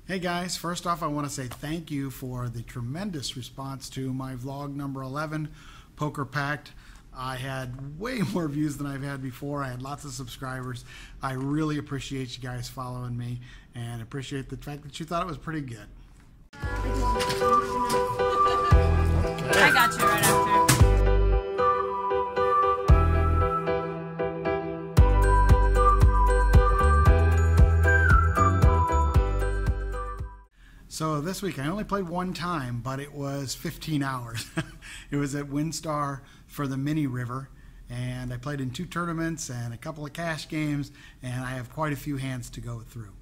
Hey guys, first off I want to say thank you for the tremendous response to my vlog number 11, Poker Pact. I had way more views than I've had before. I had lots of subscribers. I really appreciate you guys following me and appreciate the fact that you thought it was pretty good. I got you right after. So this week I only played one time, but it was 15 hours. It was at WinStar for the mini river, and I played in 2 tournaments and a couple of cash games, and I have quite a few hands to go through.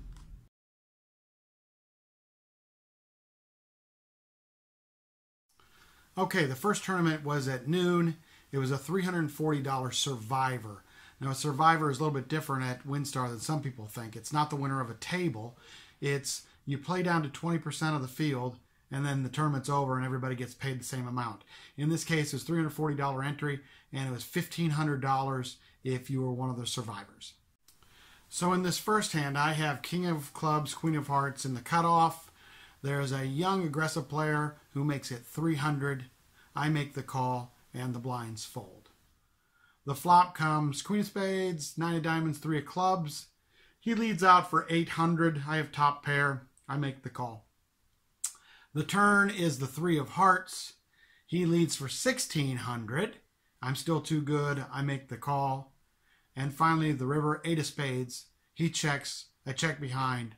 Okay, the first tournament was at noon. It was a $340 Survivor. Now, a Survivor is a little bit different at WinStar than some people think. It's not the winner of a table. It's you play down to 20% of the field, and then the tournament's over and everybody gets paid the same amount. In this case, it was $340 entry, and it was $1,500 if you were one of the survivors. So in this first hand, I have King of Clubs, Queen of Hearts in the cutoff. There's a young, aggressive player who makes it 300. I make the call, and the blinds fold. The flop comes Queen of Spades, 9 of Diamonds, 3 of Clubs. He leads out for 800. I have top pair. I make the call. The turn is the 3 of Hearts. He leads for 1,600. I'm still too good. I make the call. And finally, the river, 8 of Spades. He checks. I check behind.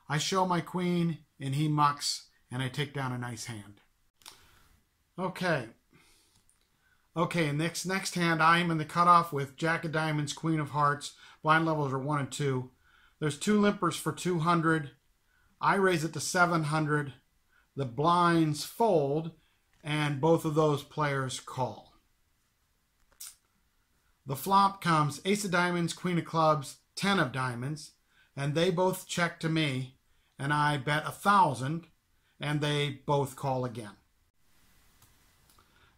I show my queen, and he mucks, and I take down a nice hand. Okay, next hand, I am in the cutoff with Jack of Diamonds, Queen of Hearts. Blind levels are 1 and 2. There's 2 limpers for 200. I raise it to 700. The blinds fold, and both of those players call. The flop comes Ace of Diamonds, Queen of Clubs, 10 of Diamonds, and they both check to me, and I bet 1,000, and they both call again.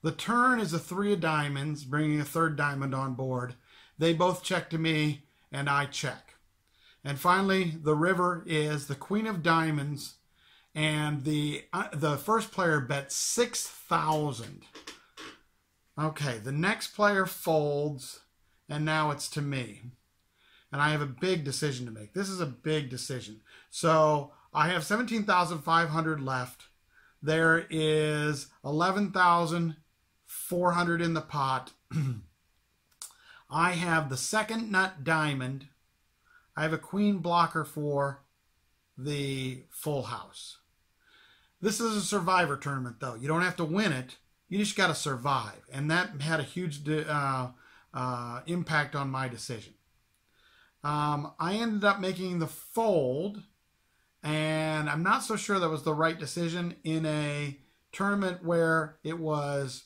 The turn is a 3 of Diamonds, bringing a 3rd diamond on board. They both check to me, and I check. And finally, the river is the Queen of Diamonds, and the first player bets 6,000. Okay, the next player folds, and now it's to me. And I have a big decision to make. This is a big decision. So I have 17,500 left. There is 11,400 in the pot. I have the 2nd nut diamond. I have a queen blocker for the full house. This is a survivor tournament, though. You don't have to win it. You just got to survive. And that had a huge impact on my decision. I ended up making the fold, and I'm not so sure that was the right decision in a tournament where it was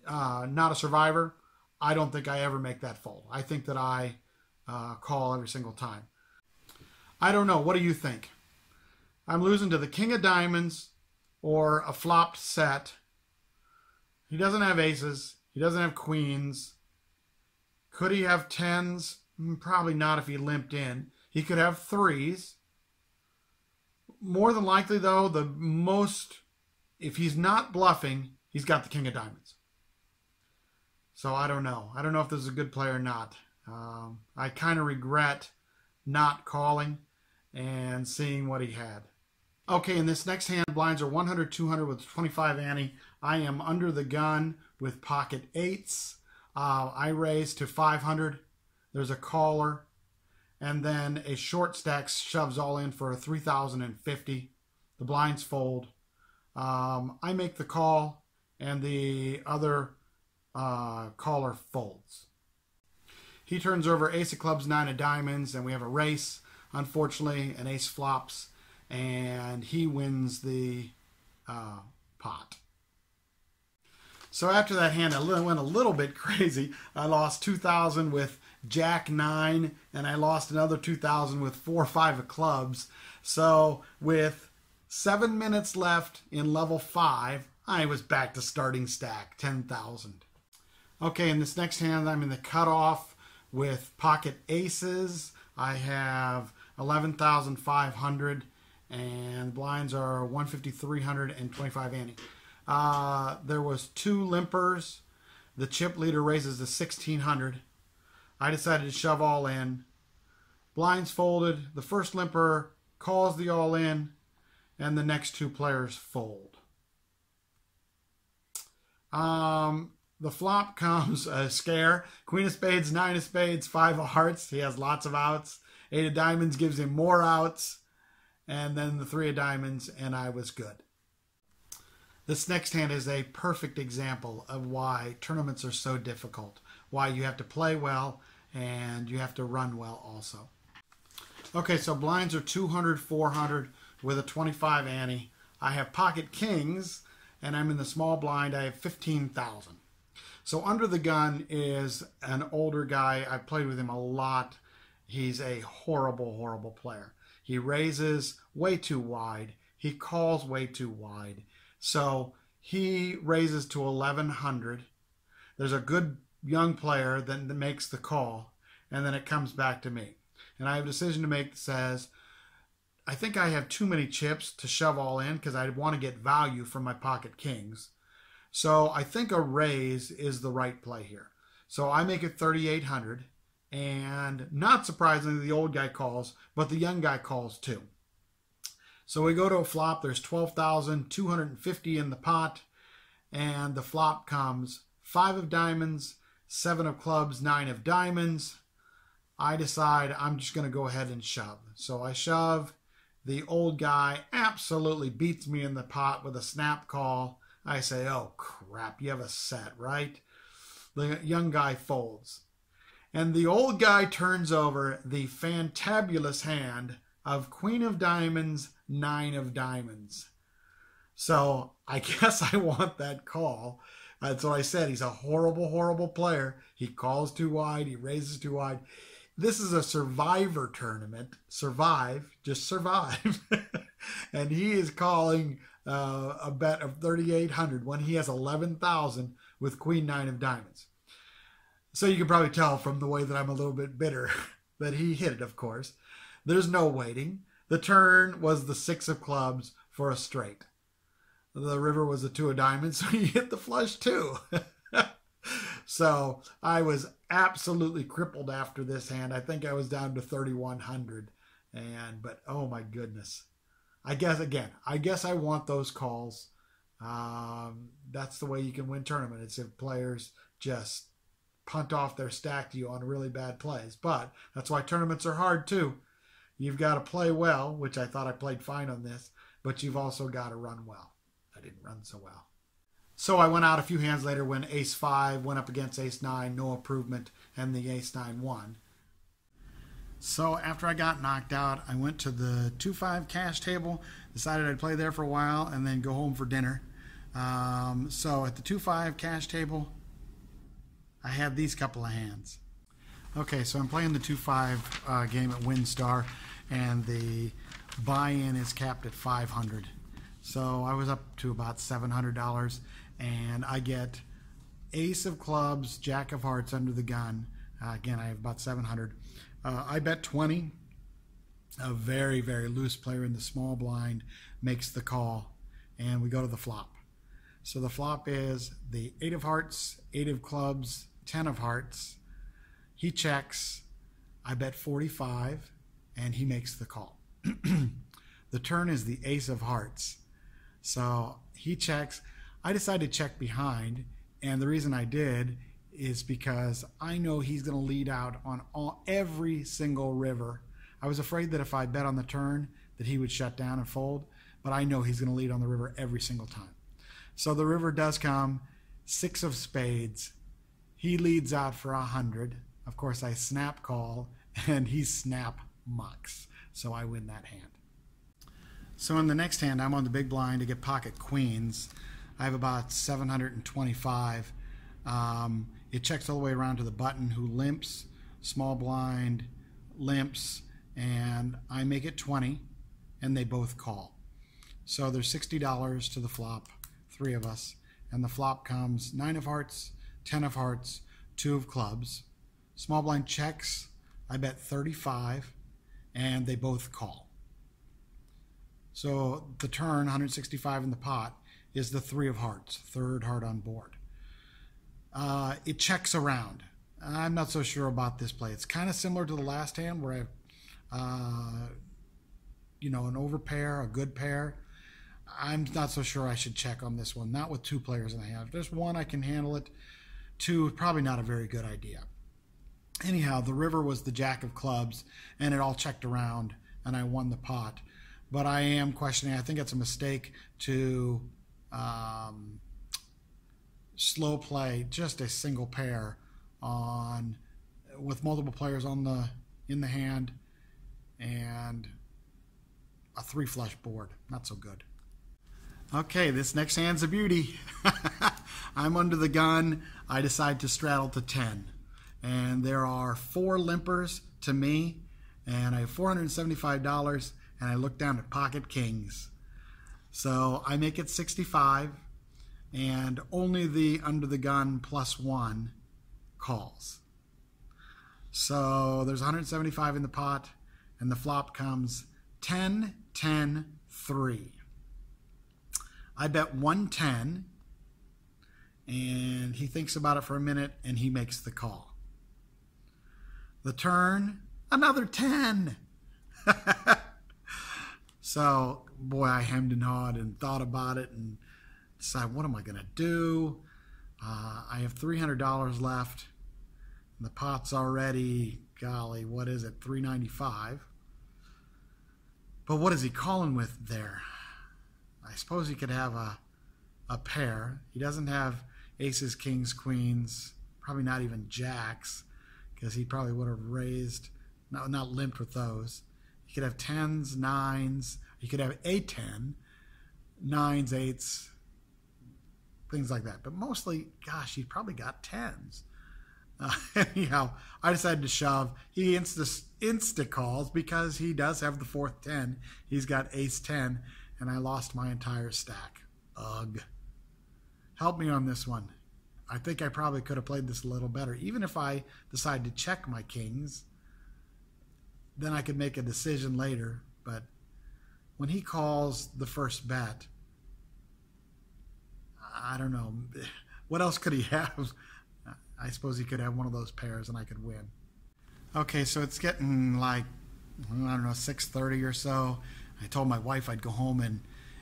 not a survivor. I don't think I ever make that fold. I think that I call every single time. I don't know. What do you think? I'm losing to the King of Diamonds or a flopped set. He doesn't have aces. He doesn't have queens. Could he have 10s? Probably not if he limped in. He could have 3s. More than likely, though, if he's not bluffing, he's got the King of Diamonds. So I don't know. I don't know if this is a good play or not. I kind of regret not calling and seeing what he had. Okay, in this next hand, blinds are 100, 200 with 25 ante. I am under the gun with pocket 8s. I raise to 500. There's a caller. And then a short stack shoves all in for a 3,050. The blinds fold. I make the call, and the other caller folds. He turns over Ace of Clubs, 9 of Diamonds, and we have a race. Unfortunately, an ace flops, and he wins the pot. So after that hand, I went a little bit crazy. I lost 2,000 with Jack 9, and I lost another 2,000 with 4 or 5 of clubs. So with 7 minutes left in level 5, I was back to starting stack, 10,000. Okay, in this next hand, I'm in the cutoff with pocket aces. I have 11,500, And blinds are 150, 300, and 25 ante. There was 2 limpers. The chip leader raises to 1600. I decided to shove all in. Blinds folded. The first limper calls the all in, and the next 2 players fold. The flop comes a scare. Queen of spades, 9 of spades, 5 of hearts. He has lots of outs. 8 of diamonds gives him more outs. And then the 3 of diamonds, and I was good. This next hand is a perfect example of why tournaments are so difficult. Why you have to play well and you have to run well also. Okay, so blinds are 200, 400 with a 25 ante. I have pocket kings, and I'm in the small blind. I have 15,000. So under the gun is an older guy. I've played with him a lot. He's a horrible, horrible player. He raises way too wide. He calls way too wide. So he raises to 1100. There's a good young player that makes the call, and then it comes back to me. And I have a decision to make that says, I think I have too many chips to shove all in because I want to get value from my pocket kings. So I think a raise is the right play here. So I make it 3,800, and not surprisingly, the old guy calls, but the young guy calls too. So we go to a flop. There's 12,250 in the pot, and the flop comes 5 of diamonds, 7 of clubs, 9 of diamonds. I decide I'm just going to go ahead and shove. So I shove. The old guy absolutely beats me in the pot with a snap call. I say, oh crap, you have a set, right? The young guy folds. And the old guy turns over the fantabulous hand of Queen of Diamonds, 9 of Diamonds. So I guess I want that call. That's what I said. He's a horrible, horrible player. He calls too wide. He raises too wide. This is a survivor tournament. Survive, just survive. And he is calling a bet of 3,800 when he has 11,000 with Queen 9 of Diamonds. So you can probably tell from the way that I'm a little bit bitter that he hit it, of course. There's no waiting. The turn was the 6 of clubs for a straight. The river was the 2 of diamonds, so he hit the flush too. So I was absolutely crippled after this hand. I think I was down to 3,100. But oh my goodness. I guess I want those calls. That's the way you can win tournament. It's if players just punt off their stack to you on really bad plays. But that's why tournaments are hard too. You've got to play well, which I thought I played fine on this, but you've also got to run well. I didn't run so well. So I went out a few hands later when ace-5 went up against ace-9, no improvement, and the ace-9 won. So after I got knocked out, I went to the 2-5 cash table, decided I'd play there for a while, and then go home for dinner. So at the 2-5 cash table, I had these couple of hands. Okay, so I'm playing the 2-5 game at WinStar, and the buy-in is capped at 500. So I was up to about $700, and I get ace of clubs, jack of hearts under the gun. Again, I have about 700. I bet 20. A very, very loose player in the small blind makes the call, and we go to the flop. So the flop is the 8 of hearts, 8 of clubs, 10 of hearts. He checks. I bet 45, and he makes the call. The turn is the ace of hearts. So he checks. I decided to check behind, and the reason I did is because I know he's going to lead out on every single river. I was afraid that if I bet on the turn that he would shut down and fold, but I know he's going to lead on the river every single time. So the river does come, 6 of spades. He leads out for 100. Of course, I snap call, and he snap mucks. So I win that hand. So in the next hand, I'm on the big blind to get pocket queens. I have about 725. It checks all the way around to the button who limps, small blind, limps, and I make it 20, and they both call. So there's $60 to the flop, 3 of us, and the flop comes 9 of hearts, 10 of hearts, 2 of clubs. Small blind checks, I bet 35, and they both call. So the turn, 165 in the pot, is the 3 of hearts, third heart on board. It checks around. I'm not so sure about this play. It's kind of similar to the last hand where I have, an overpair, a good pair. I'm not so sure I should check on this one. Not with 2 players in the hand. If there's 1, I can handle it. 2, probably not a very good idea. Anyhow, the river was the jack of clubs, and it all checked around, and I won the pot. But I am questioning. I think it's a mistake to slow play just a single pair with multiple players in the hand and a 3 flush board. Not so good. Okay, this next hand's a beauty. I'm under the gun. I decide to straddle to 10. And there are 4 limpers to me, and I have $475, and I look down at pocket kings. So I make it 65, and only the under the gun +1 calls. So there's 175 in the pot, and the flop comes 10, 10, 3. I bet 110, and he thinks about it for a minute, and he makes the call. The turn, another 10. So, boy, I hemmed and hawed and thought about it and decided, what am I going to do? I have $300 left. And the pot's already, golly, what is it, $395. But what is he calling with there? I suppose he could have a pair. He doesn't have aces, kings, queens, probably not even jacks, because he probably would have raised, not limped with those. He could have 10s, 9s. He could have a 10, 9s, 8s, things like that. But mostly, gosh, he probably got 10s. Anyhow, I decided to shove. He insta calls because he does have the 4th 10. He's got ace 10, and I lost my entire stack. Ugh. Help me on this one. I think I probably could have played this a little better. Even if I decide to check my kings, then I could make a decision later. But when he calls the first bet, I don't know. What else could he have? I suppose he could have one of those pairs and I could win. Okay, so it's getting like, I don't know, 6:30 or so. I told my wife I'd go home and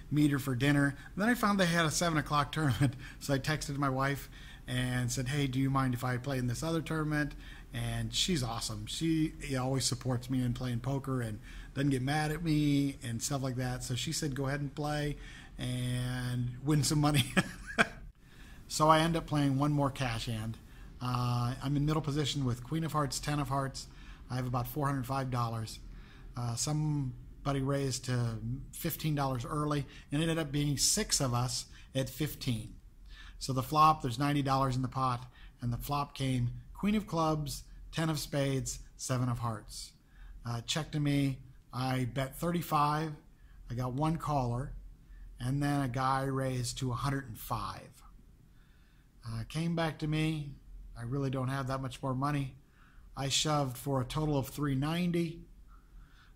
meet her for dinner. And then I found they had a 7 o'clock tournament. So I texted my wife and said, hey, do you mind if I play in this other tournament? And she's awesome. She always supports me in playing poker and doesn't get mad at me and stuff like that. So she said, go ahead and play and win some money. So I end up playing one more cash hand. I'm in middle position with Queen of Hearts, 10 of Hearts. I have about $405. Somebody raised to $15 early, and it ended up being 6 of us at 15. So the flop, there's $90 in the pot, and the flop came Queen of Clubs, 10 of Spades, 7 of Hearts. Check to me. I bet 35. I got 1 caller, and then a guy raised to 105. Came back to me. I really don't have that much more money. I shoved for a total of 390.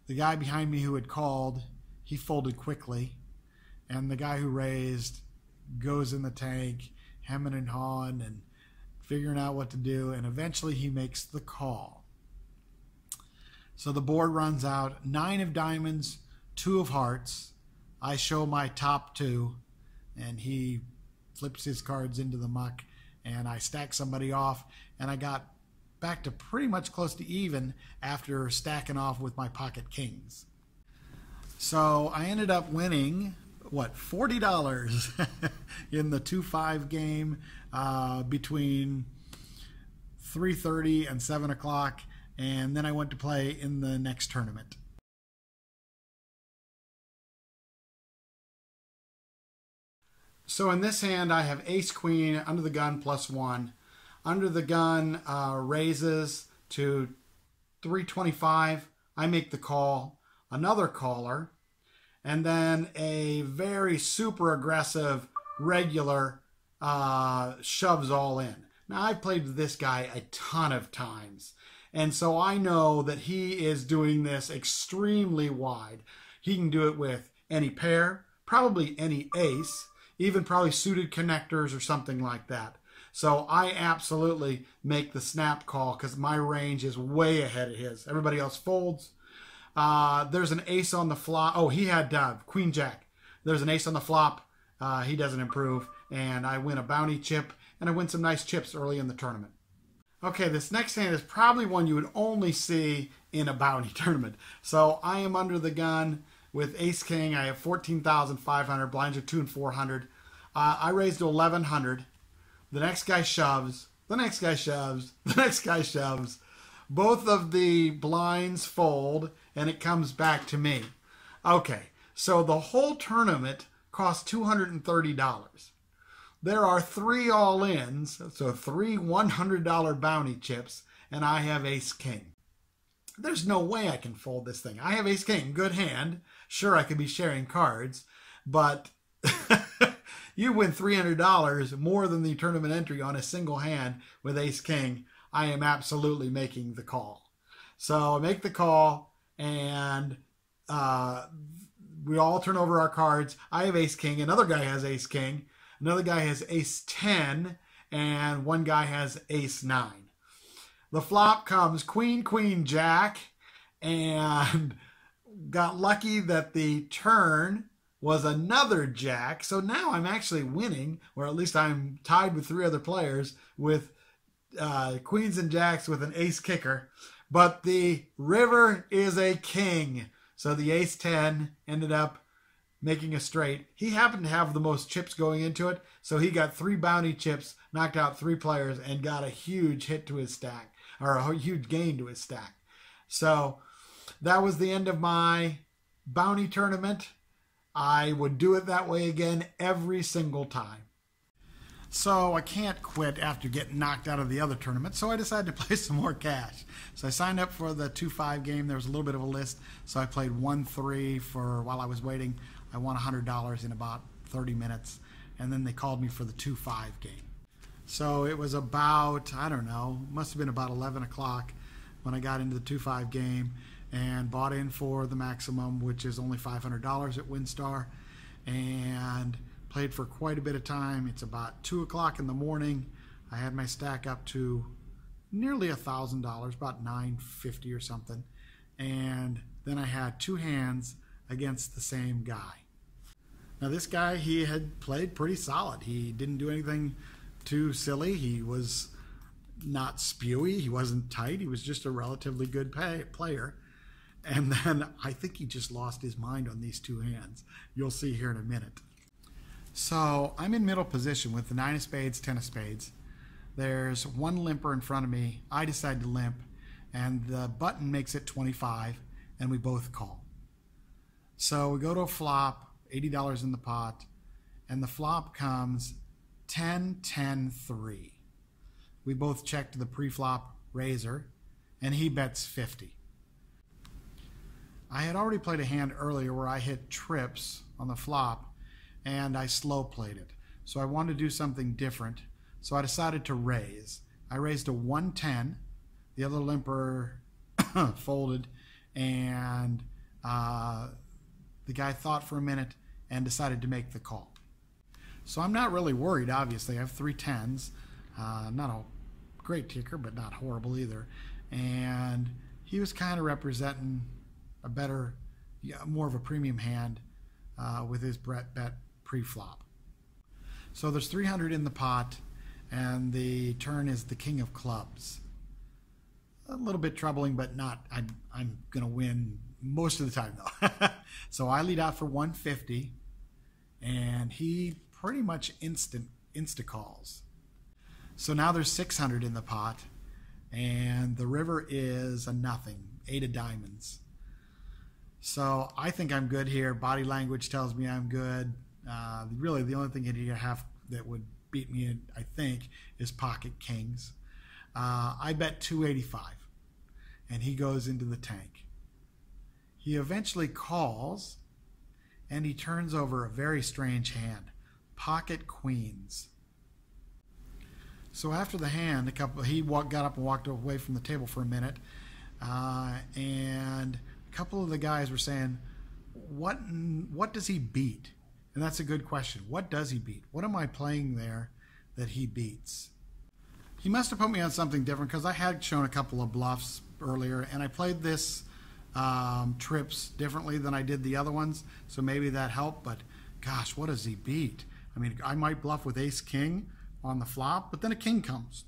The guy behind me who had called, he folded quickly, and the guy who raised goes in the tank, hemming and hawing and figuring out what to do, and eventually he makes the call. So the board runs out. 9 of diamonds, 2 of hearts. I show my top 2, and he flips his cards into the muck, and I stack somebody off, and I got back to pretty much close to even after stacking off with my pocket kings. So I ended up winning, what, $40 in the 2-5 game between 3:30 and 7 o'clock, and then I went to play in the next tournament. So in this hand, I have ace queen, under the gun +1. Under the gun raises to 325. I make the call, another caller, and then a very super aggressive regular shoves all in. Now, I've played with this guy a ton of times, and so I know that he is doing this extremely wide. He can do it with any pair, probably any ace, even probably suited connectors or something like that. So I absolutely make the snap call because my range is way ahead of his. Everybody else folds. There's an ace on the flop. Oh, he had Queen Jack. There's an ace on the flop. He doesn't improve. And I win a bounty chip. And I win some nice chips early in the tournament. Okay, this next hand is probably one you would only see in a bounty tournament. So I am under the gun with ace king. I have 14,500. Blinds are 2 and 400. I raised to 1,100. The next guy shoves. The next guy shoves. The next guy shoves. Both of the blinds fold, and it comes back to me. Okay, so the whole tournament costs $230. There are 3 all-ins, so 3 $100 bounty chips, and I have ace-king. There's no way I can fold this thing. I have ace-king, good hand. Sure, I could be sharing cards, but you win $300 more than the tournament entry on a single hand with ace-king. I am absolutely making the call. So I make the call, and we all turn over our cards. I have ace-king. Another guy has ace-king. Another guy has ace-10, and one guy has ace-9. The flop comes queen, queen, jack, and got lucky that the turn was another jack. So now I'm actually winning, or at least I'm tied with 3 other players with queens and jacks with an ace kicker. But the river is a king. So the ace-10 ended up making a straight. He happened to have the most chips going into it, so he got 3 bounty chips, knocked out 3 players, and got a huge hit to his stack, or a huge gain to his stack. So that was the end of my bounty tournament. I would do it that way again every single time. So I can't quit after getting knocked out of the other tournament, so I decided to play some more cash. So I signed up for the 2-5 game. There was a little bit of a list, so I played 1-3 for while I was waiting. I won $100 in about 30 minutes, and then they called me for the 2-5 game. So it was about, I don't know, must have been about 11 o'clock when I got into the 2-5 game and bought in for the maximum, which is only $500 at WinStar, and played for quite a bit of time. It's about 2 o'clock in the morning. I had my stack up to nearly $1,000, about $950 or something, and then I had 2 hands against the same guy. Now this guy, he had played pretty solid. He didn't do anything too silly. He was not spewy. He wasn't tight. He was just a relatively good player. And then I think he just lost his mind on these 2 hands. You'll see here in a minute. So I'm in middle position with the 9 of spades, 10 of spades. There's 1 limper in front of me. I decide to limp, and the button makes it 25, and we both call. So we go to a flop, $80 in the pot, and the flop comes 10-10-3. We both check to the pre-flop raiser, and he bets 50. I had already played a hand earlier where I hit trips on the flop, and I slow played it. So I wanted to do something different, so I decided to raise. I raised a 110. The other limper folded, and the guy thought for a minute and decided to make the call. So I'm not really worried, obviously. I have 3 10s. Not a great kicker, but not horrible either. And he was kind of representing a better, more of a premium hand with his bet pre-flop. So there's 300 in the pot, and the turn is the king of clubs. A little bit troubling, but not. I'm going to win most of the time, though. So I lead out for 150, and he pretty much insta calls. So now there's 600 in the pot, and the river is a nothing, 8 of diamonds. So I think I'm good here. Body language tells me I'm good. Really, the only thing you have that would beat me, I think, is pocket kings. I bet 285, and he goes into the tank. He eventually calls, and he turns over a very strange hand, pocket queens. So after the hand, he got up and walked away from the table for a minute, and a couple of the guys were saying, what does he beat? And that's a good question. What does he beat? What am I playing there that he beats? He must have put me on something different, because I had shown a couple of bluffs earlier, and I played this trips differently than I did the other ones, so maybe that helped. But gosh, what does he beat? I mean, I might bluff with ace king on the flop, but then a king comes.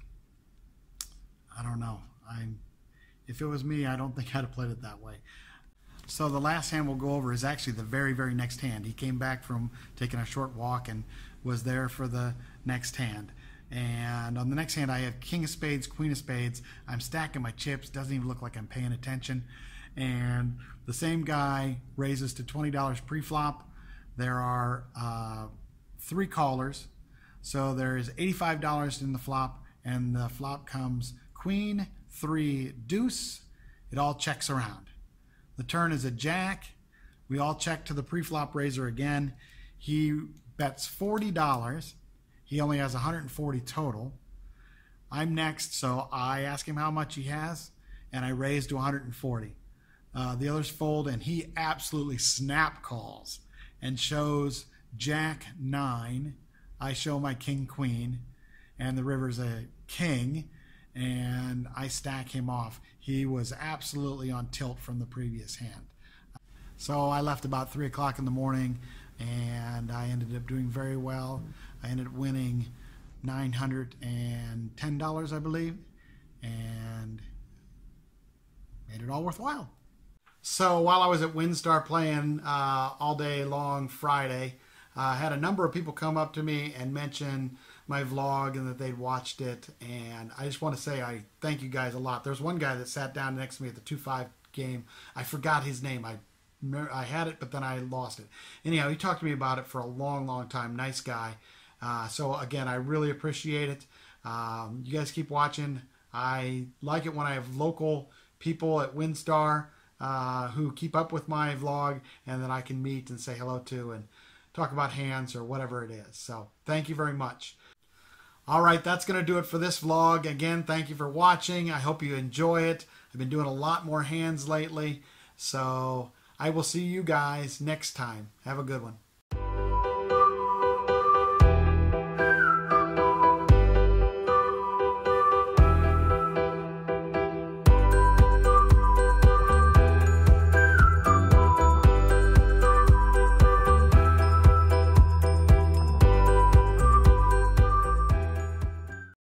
I don't know. If it was me, I don't think I'd have played it that way. So the last hand we'll go over is actually the very, very next hand. He came back from taking a short walk and was there for the next hand. And on the next hand, I have king of spades, queen of spades. I'm stacking my chips. Doesn't even look like I'm paying attention. And the same guy raises to $20 pre-flop. There are 3 callers. So there's $85 in the flop, and the flop comes queen, 3, deuce. It all checks around. The turn is a jack. We all check to the pre-flop raiser again. He bets $40. He only has 140 total. I'm next, so I ask him how much he has, and I raise to 140. The others fold, and he absolutely snap calls and shows jack 9. I show my king queen, and the river's a king, and I stack him off. He was absolutely on tilt from the previous hand. So I left about 3 o'clock in the morning, and I ended up doing very well. I ended up winning $910, I believe, and made it all worthwhile. So while I was at WinStar playing all day long Friday, I had a number of people come up to me and mention my vlog and that they'd watched it, and I just want to say I thank you guys a lot. There's one guy that sat down next to me at the 2-5 game. I forgot his name. I had it, but then I lost it. Anyhow, he talked to me about it for a long, long time. Nice guy. So again, I really appreciate it. You guys keep watching. I like it when I have local people at WinStar who keep up with my vlog and that I can meet and say hello to and talk about hands or whatever it is. So thank you very much. All right, that's going to do it for this vlog. Again, thank you for watching. I hope you enjoy it. I've been doing a lot more hands lately. So I will see you guys next time. Have a good one.